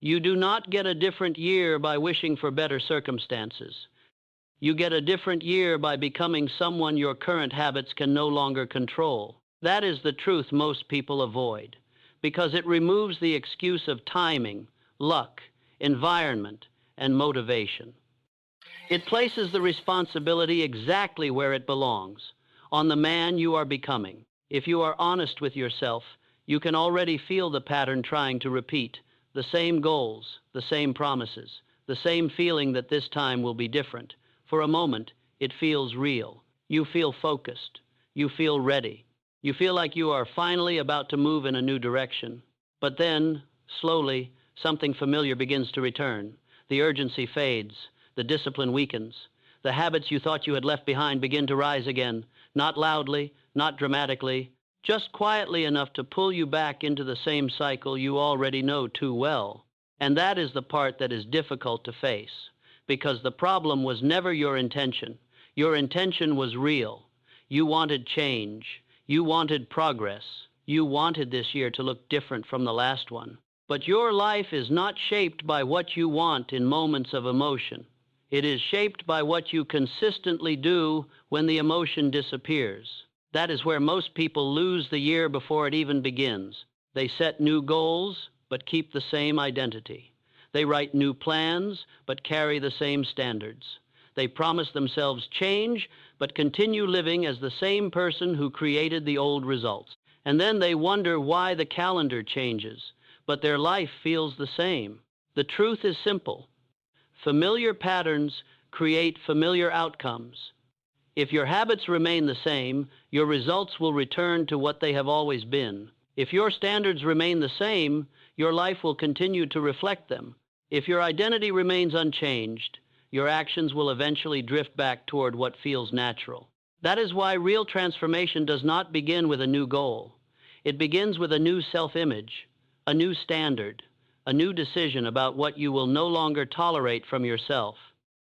You do not get a different year by wishing for better circumstances. You get a different year by becoming someone your current habits can no longer control. That is the truth most people avoid, because it removes the excuse of timing, luck, environment, and motivation. It places the responsibility exactly where it belongs, on the man you are becoming. If you are honest with yourself, you can already feel the pattern trying to repeat, the same goals, the same promises, the same feeling that this time will be different. For a moment, it feels real. You feel focused. You feel ready. You feel like you are finally about to move in a new direction. But then, slowly, something familiar begins to return. The urgency fades. The discipline weakens. The habits you thought you had left behind begin to rise again, not loudly, not dramatically, just quietly enough to pull you back into the same cycle you already know too well. And that is the part that is difficult to face, because the problem was never your intention. Your intention was real. You wanted change. You wanted progress. You wanted this year to look different from the last one. But your life is not shaped by what you want in moments of emotion. It is shaped by what you consistently do when the emotion disappears. That is where most people lose the year before it even begins. They set new goals, but keep the same identity. They write new plans, but carry the same standards. They promise themselves change, but continue living as the same person who created the old results. And then they wonder why the calendar changes, but their life feels the same. The truth is simple. Familiar patterns create familiar outcomes. If your habits remain the same, your results will return to what they have always been. If your standards remain the same, your life will continue to reflect them. If your identity remains unchanged, your actions will eventually drift back toward what feels natural. That is why real transformation does not begin with a new goal. It begins with a new self-image, a new standard, a new decision about what you will no longer tolerate from yourself.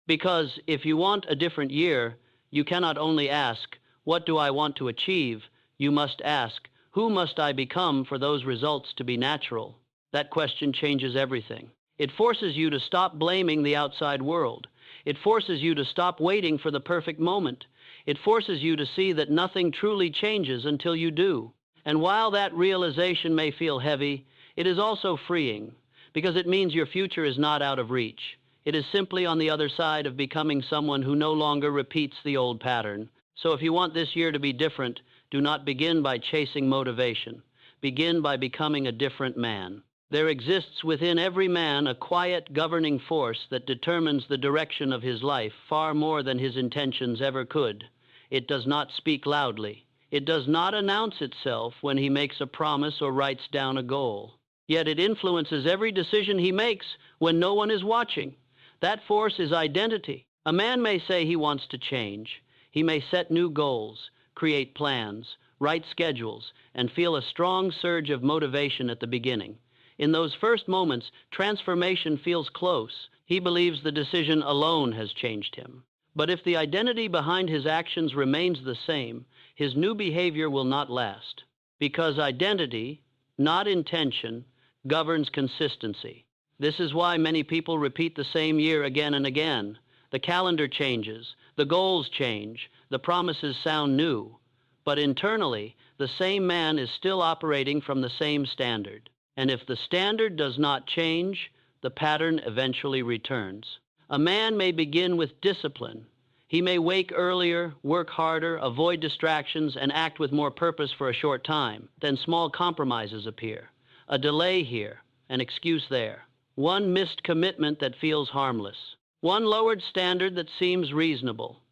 Because if you want a different year, you cannot only ask, what do I want to achieve? You must ask, who must I become for those results to be natural? That question changes everything. It forces you to stop blaming the outside world. It forces you to stop waiting for the perfect moment. It forces you to see that nothing truly changes until you do. And while that realization may feel heavy, it is also freeing, because it means your future is not out of reach. It is simply on the other side of becoming someone who no longer repeats the old pattern. So if you want this year to be different, do not begin by chasing motivation. Begin by becoming a different man. There exists within every man a quiet governing force that determines the direction of his life far more than his intentions ever could. It does not speak loudly. It does not announce itself when he makes a promise or writes down a goal. Yet it influences every decision he makes when no one is watching. That force is identity. A man may say he wants to change. He may set new goals, create plans, write schedules, and feel a strong surge of motivation at the beginning. In those first moments, transformation feels close. He believes the decision alone has changed him. But if the identity behind his actions remains the same, his new behavior will not last. Because identity, not intention, governs consistency. This is why many people repeat the same year again and again. The calendar changes, the goals change, the promises sound new. But internally, the same man is still operating from the same standard. And if the standard does not change, the pattern eventually returns. A man may begin with discipline. He may wake earlier, work harder, avoid distractions, and act with more purpose for a short time. Then small compromises appear. A delay here, an excuse there. One missed commitment that feels harmless. One lowered standard that seems reasonable.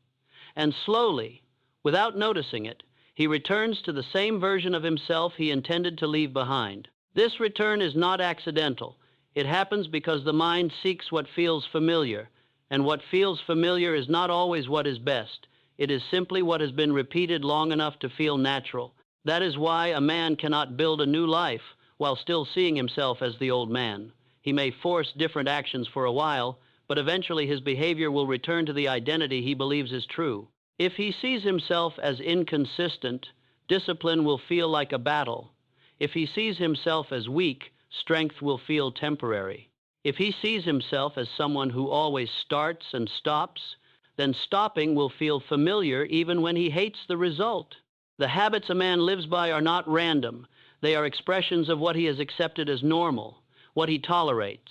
And slowly, without noticing it, he returns to the same version of himself he intended to leave behind. This return is not accidental. It happens because the mind seeks what feels familiar, and what feels familiar is not always what is best. It is simply what has been repeated long enough to feel natural. That is why a man cannot build a new life while still seeing himself as the old man. He may force different actions for a while, but eventually his behavior will return to the identity he believes is true. If he sees himself as inconsistent, discipline will feel like a battle. If he sees himself as weak, strength will feel temporary. If he sees himself as someone who always starts and stops, then stopping will feel familiar even when he hates the result. The habits a man lives by are not random. They are expressions of what he has accepted as normal, what he tolerates,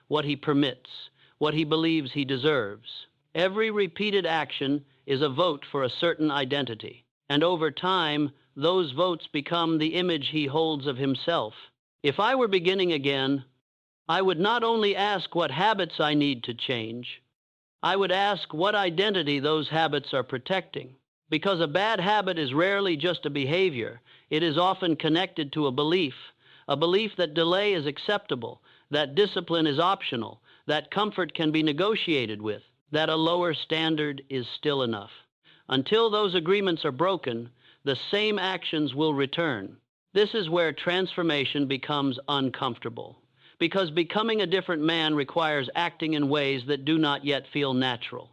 what he permits, what he believes he deserves. Every repeated action is a vote for a certain identity, and over time, those votes become the image he holds of himself. If I were beginning again, I would not only ask what habits I need to change, I would ask what identity those habits are protecting. Because a bad habit is rarely just a behavior, it is often connected to a belief that delay is acceptable, that discipline is optional, that comfort can be negotiated with, that a lower standard is still enough. Until those agreements are broken, the same actions will return. This is where transformation becomes uncomfortable, because becoming a different man requires acting in ways that do not yet feel natural.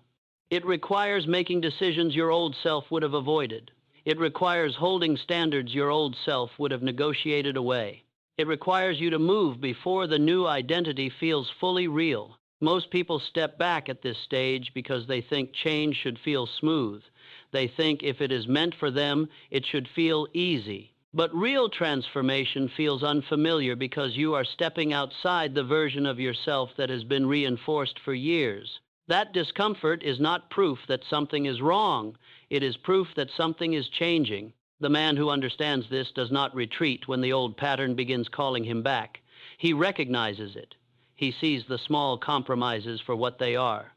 It requires making decisions your old self would have avoided. It requires holding standards your old self would have negotiated away. It requires you to move before the new identity feels fully real. Most people step back at this stage because they think change should feel smooth. They think if it is meant for them, it should feel easy. But real transformation feels unfamiliar because you are stepping outside the version of yourself that has been reinforced for years. That discomfort is not proof that something is wrong. It is proof that something is changing. The man who understands this does not retreat when the old pattern begins calling him back. He recognizes it. He sees the small compromises for what they are.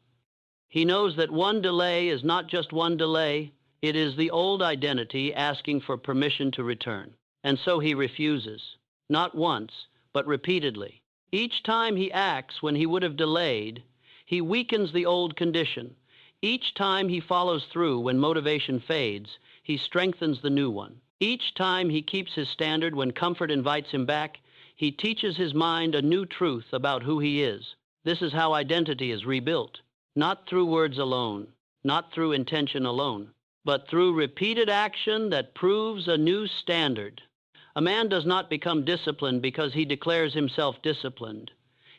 He knows that one delay is not just one delay. It is the old identity asking for permission to return. And so he refuses, not once, but repeatedly. Each time he acts when he would have delayed, he weakens the old condition. Each time he follows through when motivation fades, he strengthens the new one. Each time he keeps his standard when comfort invites him back, he teaches his mind a new truth about who he is. This is how identity is rebuilt, not through words alone, not through intention alone, but through repeated action that proves a new standard. A man does not become disciplined because he declares himself disciplined.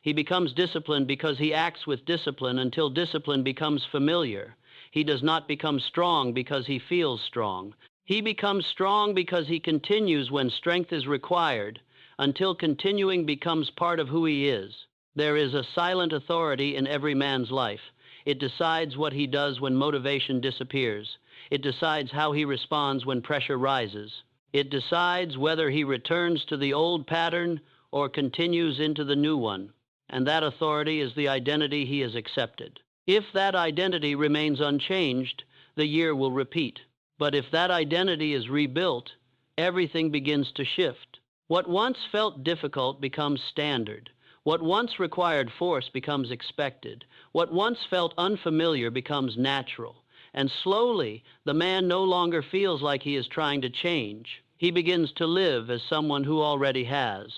He becomes disciplined because he acts with discipline until discipline becomes familiar. He does not become strong because he feels strong. He becomes strong because he continues when strength is required, until continuing becomes part of who he is. There is a silent authority in every man's life. It decides what he does when motivation disappears. It decides how he responds when pressure rises. It decides whether he returns to the old pattern or continues into the new one. And that authority is the identity he has accepted. If that identity remains unchanged, the year will repeat. But if that identity is rebuilt, everything begins to shift. What once felt difficult becomes standard. What once required force becomes expected. What once felt unfamiliar becomes natural. And slowly, the man no longer feels like he is trying to change. He begins to live as someone who already has.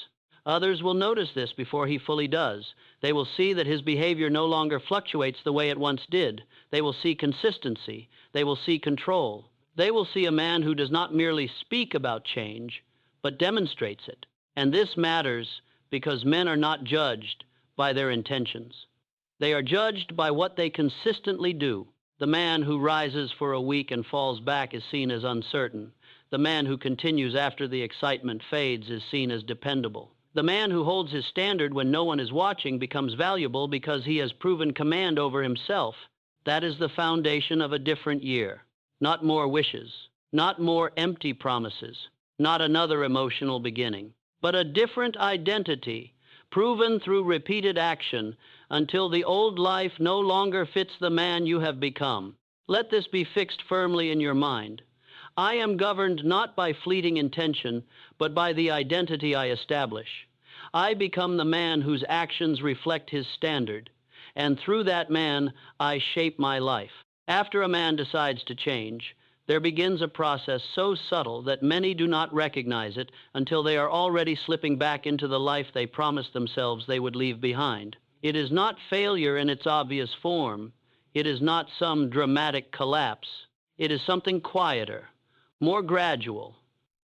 Others will notice this before he fully does. They will see that his behavior no longer fluctuates the way it once did. They will see consistency. They will see control. They will see a man who does not merely speak about change, but demonstrates it. And this matters because men are not judged by their intentions. They are judged by what they consistently do. The man who rises for a week and falls back is seen as uncertain. The man who continues after the excitement fades is seen as dependable. The man who holds his standard when no one is watching becomes valuable because he has proven command over himself. That is the foundation of a different year. Not more wishes, not more empty promises, not another emotional beginning, but a different identity, proven through repeated action until the old life no longer fits the man you have become. Let this be fixed firmly in your mind. I am governed not by fleeting intention, but by the identity I establish. I become the man whose actions reflect his standard, and through that man, I shape my life. After a man decides to change, there begins a process so subtle that many do not recognize it until they are already slipping back into the life they promised themselves they would leave behind. It is not failure in its obvious form. It is not some dramatic collapse. It is something quieter, more gradual,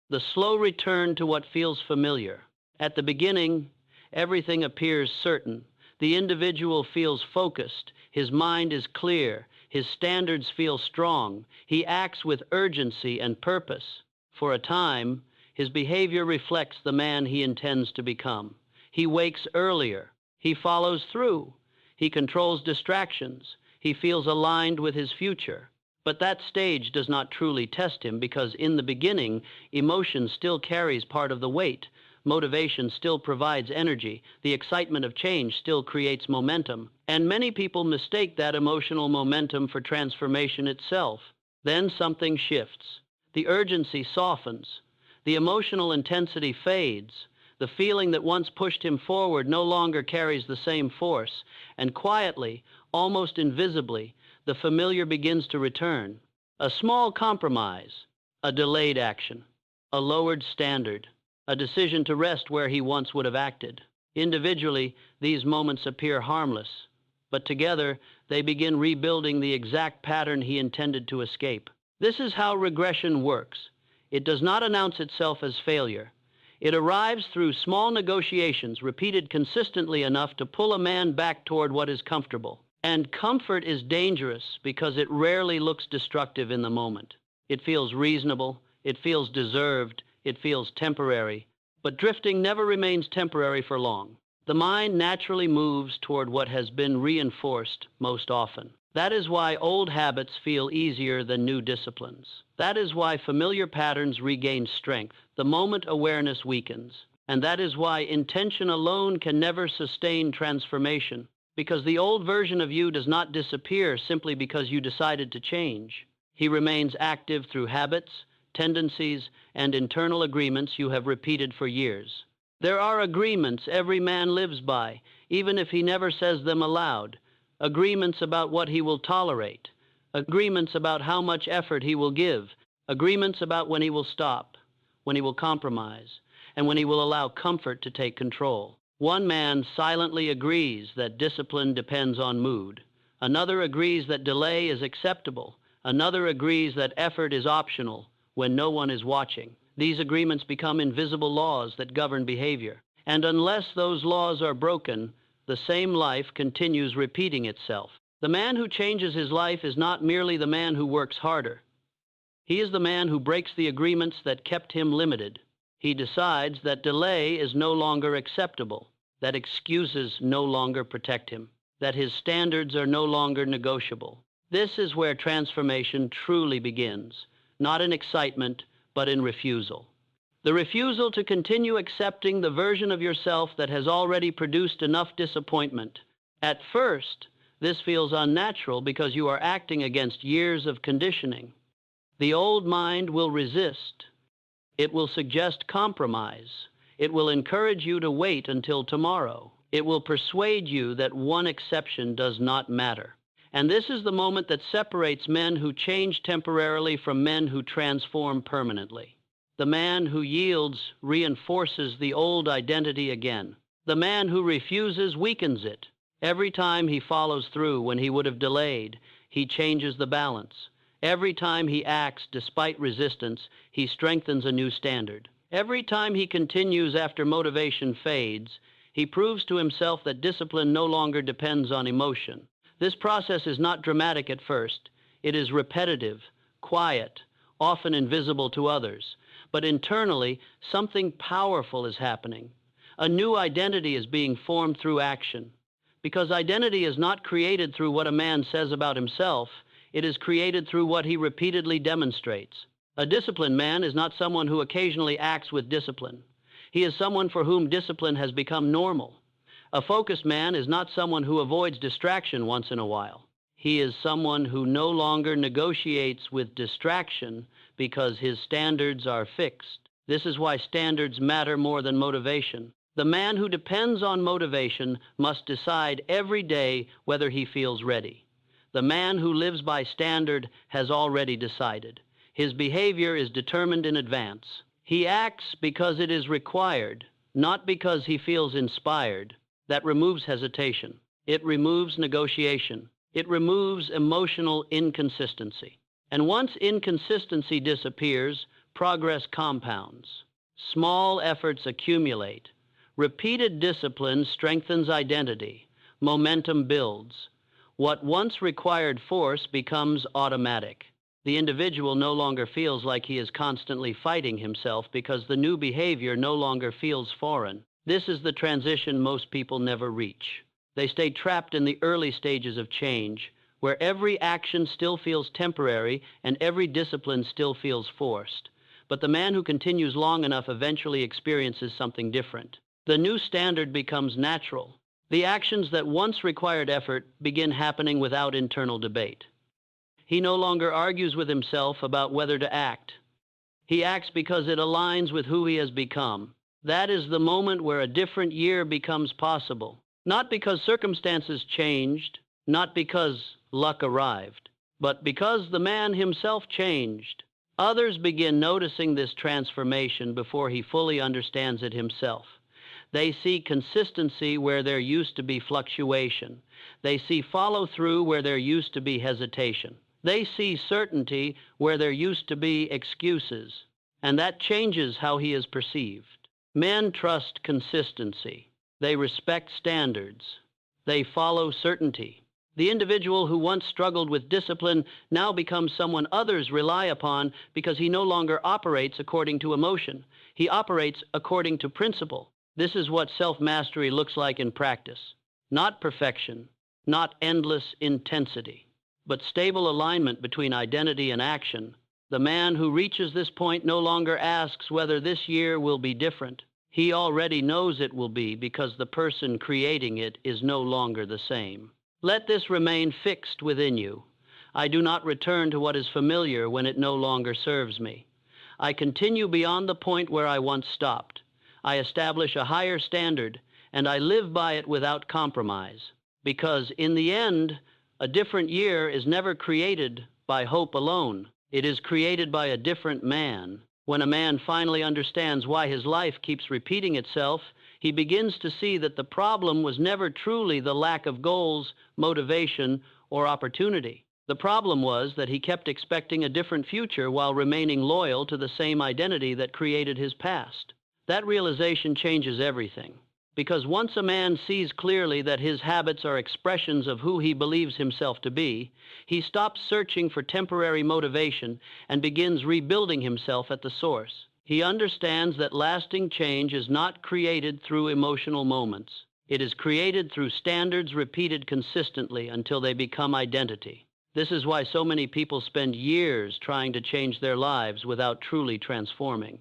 the slow return to what feels familiar. At the beginning, everything appears certain. The individual feels focused, his mind is clear, his standards feel strong, he acts with urgency and purpose. For a time, his behavior reflects the man he intends to become. He wakes earlier, he follows through, he controls distractions, he feels aligned with his future. But that stage does not truly test him because in the beginning, emotion still carries part of the weight. Motivation still provides energy. The excitement of change still creates momentum. And many people mistake that emotional momentum for transformation itself. Then something shifts. The urgency softens. The emotional intensity fades. The feeling that once pushed him forward no longer carries the same force. And quietly, almost invisibly, the familiar begins to return. A small compromise, a delayed action, a lowered standard, a decision to rest where he once would have acted. Individually, these moments appear harmless, but together they begin rebuilding the exact pattern he intended to escape. This is how regression works. It does not announce itself as failure. It arrives through small negotiations repeated consistently enough to pull a man back toward what is comfortable. And comfort is dangerous because it rarely looks destructive in the moment. It feels reasonable, it feels deserved, it feels temporary, but drifting never remains temporary for long. The mind naturally moves toward what has been reinforced most often. That is why old habits feel easier than new disciplines. That is why familiar patterns regain strength the moment awareness weakens. And that is why intention alone can never sustain transformation. Because the old version of you does not disappear simply because you decided to change. He remains active through habits, tendencies, and internal agreements you have repeated for years. There are agreements every man lives by, even if he never says them aloud. Agreements about what he will tolerate. Agreements about how much effort he will give. Agreements about when he will stop, when he will compromise, and when he will allow comfort to take control. One man silently agrees that discipline depends on mood. Another agrees that delay is acceptable. Another agrees that effort is optional when no one is watching. These agreements become invisible laws that govern behavior. And unless those laws are broken, the same life continues repeating itself. The man who changes his life is not merely the man who works harder. He is the man who breaks the agreements that kept him limited. He decides that delay is no longer acceptable, that excuses no longer protect him, that his standards are no longer negotiable. This is where transformation truly begins, not in excitement, but in refusal. The refusal to continue accepting the version of yourself that has already produced enough disappointment. At first, this feels unnatural because you are acting against years of conditioning. The old mind will resist. It will suggest compromise. It will encourage you to wait until tomorrow. It will persuade you that one exception does not matter. And this is the moment that separates men who change temporarily from men who transform permanently. The man who yields reinforces the old identity again. The man who refuses weakens it. Every time he follows through when he would have delayed, he changes the balance. Every time he acts despite resistance, he strengthens a new standard. Every time he continues after motivation fades, he proves to himself that discipline no longer depends on emotion. This process is not dramatic at first. It is repetitive, quiet, often invisible to others. But internally, something powerful is happening. A new identity is being formed through action. Because identity is not created through what a man says about himself, it is created through what he repeatedly demonstrates. A disciplined man is not someone who occasionally acts with discipline. He is someone for whom discipline has become normal. A focused man is not someone who avoids distraction once in a while. He is someone who no longer negotiates with distraction because his standards are fixed. This is why standards matter more than motivation. The man who depends on motivation must decide every day whether he feels ready. The man who lives by standard has already decided. His behavior is determined in advance. He acts because it is required, not because he feels inspired. That removes hesitation. It removes negotiation. It removes emotional inconsistency. And once inconsistency disappears, progress compounds. Small efforts accumulate. Repeated discipline strengthens identity. Momentum builds. What once required force becomes automatic. The individual no longer feels like he is constantly fighting himself because the new behavior no longer feels foreign. This is the transition most people never reach. They stay trapped in the early stages of change, where every action still feels temporary and every discipline still feels forced. But the man who continues long enough eventually experiences something different. The new standard becomes natural. The actions that once required effort begin happening without internal debate. He no longer argues with himself about whether to act. He acts because it aligns with who he has become. That is the moment where a different year becomes possible. Not because circumstances changed, not because luck arrived, but because the man himself changed. Others begin noticing this transformation before he fully understands it himself. They see consistency where there used to be fluctuation. They see follow-through where there used to be hesitation. They see certainty where there used to be excuses. And that changes how he is perceived. Men trust consistency. They respect standards. They follow certainty. The individual who once struggled with discipline now becomes someone others rely upon because he no longer operates according to emotion. He operates according to principle. This is what self-mastery looks like in practice. Not perfection, not endless intensity, but stable alignment between identity and action. The man who reaches this point no longer asks whether this year will be different. He already knows it will be because the person creating it is no longer the same. Let this remain fixed within you. I do not return to what is familiar when it no longer serves me. I continue beyond the point where I once stopped. I establish a higher standard, and I live by it without compromise. Because in the end, a different year is never created by hope alone. It is created by a different man. When a man finally understands why his life keeps repeating itself, he begins to see that the problem was never truly the lack of goals, motivation, or opportunity. The problem was that he kept expecting a different future while remaining loyal to the same identity that created his past. That realization changes everything. Because once a man sees clearly that his habits are expressions of who he believes himself to be, he stops searching for temporary motivation and begins rebuilding himself at the source. He understands that lasting change is not created through emotional moments. It is created through standards repeated consistently until they become identity. This is why so many people spend years trying to change their lives without truly transforming.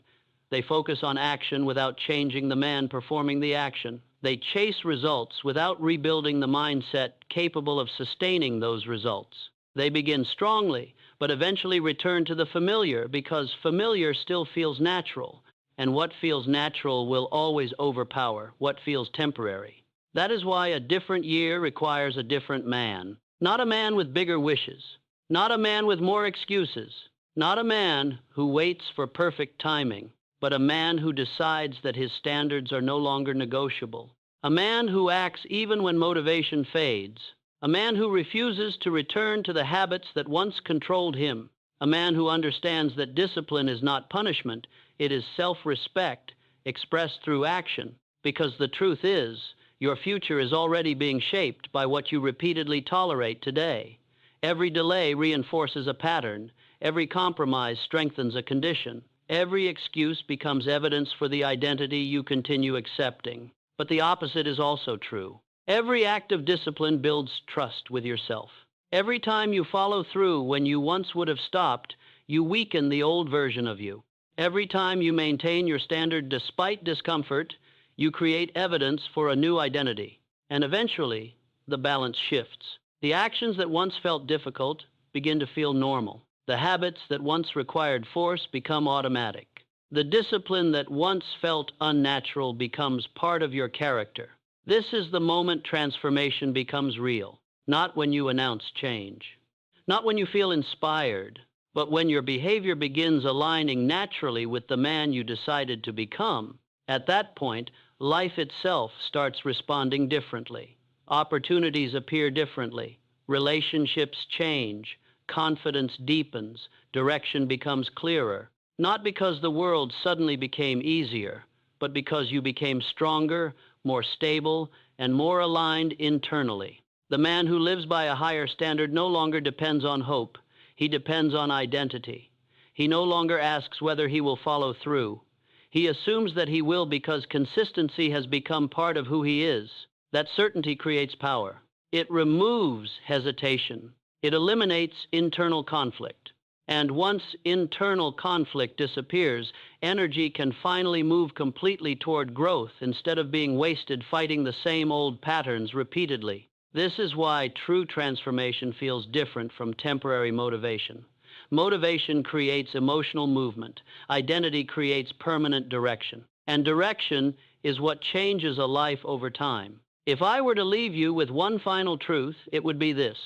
They focus on action without changing the man performing the action. They chase results without rebuilding the mindset capable of sustaining those results. They begin strongly, but eventually return to the familiar because familiar still feels natural, and what feels natural will always overpower what feels temporary. That is why a different year requires a different man. Not a man with bigger wishes, not a man with more excuses, not a man who waits for perfect timing, but a man who decides that his standards are no longer negotiable. A man who acts even when motivation fades. A man who refuses to return to the habits that once controlled him. A man who understands that discipline is not punishment, it is self-respect expressed through action. Because the truth is, your future is already being shaped by what you repeatedly tolerate today. Every delay reinforces a pattern. Every compromise strengthens a condition. Every excuse becomes evidence for the identity you continue accepting. But the opposite is also true. Every act of discipline builds trust with yourself. Every time you follow through when you once would have stopped, you weaken the old version of you. Every time you maintain your standard despite discomfort, you create evidence for a new identity. And eventually, the balance shifts. The actions that once felt difficult begin to feel normal. The habits that once required force become automatic. The discipline that once felt unnatural becomes part of your character. This is the moment transformation becomes real, not when you announce change, not when you feel inspired, but when your behavior begins aligning naturally with the man you decided to become. At that point, life itself starts responding differently. Opportunities appear differently. Relationships change. Confidence deepens, direction becomes clearer, not because the world suddenly became easier, but because you became stronger, more stable, and more aligned internally. The man who lives by a higher standard no longer depends on hope. He depends on identity. He no longer asks whether he will follow through. He assumes that he will because consistency has become part of who he is. That certainty creates power. It removes hesitation. It eliminates internal conflict. And once internal conflict disappears, energy can finally move completely toward growth instead of being wasted fighting the same old patterns repeatedly. This is why true transformation feels different from temporary motivation. Motivation creates emotional movement. Identity creates permanent direction. And direction is what changes a life over time. If I were to leave you with one final truth, it would be this.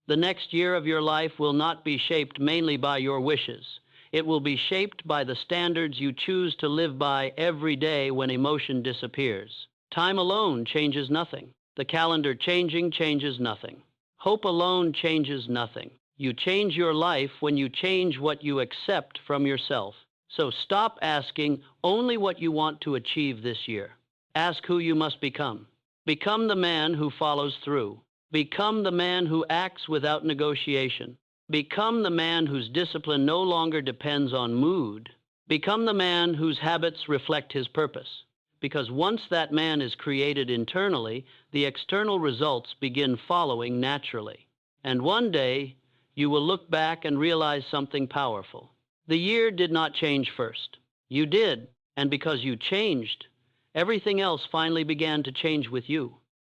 The next year of your life will not be shaped mainly by your wishes. It will be shaped by the standards you choose to live by every day when emotion disappears. Time alone changes nothing. The calendar changing changes nothing. Hope alone changes nothing. You change your life when you change what you accept from yourself. So stop asking only what you want to achieve this year. Ask who you must become. Become the man who follows through. Become the man who acts without negotiation. Become the man whose discipline no longer depends on mood. Become the man whose habits reflect his purpose. Because once that man is created internally, the external results begin following naturally. And one day, you will look back and realize something powerful. The year did not change first. You did, and because you changed, everything else finally began to change with you.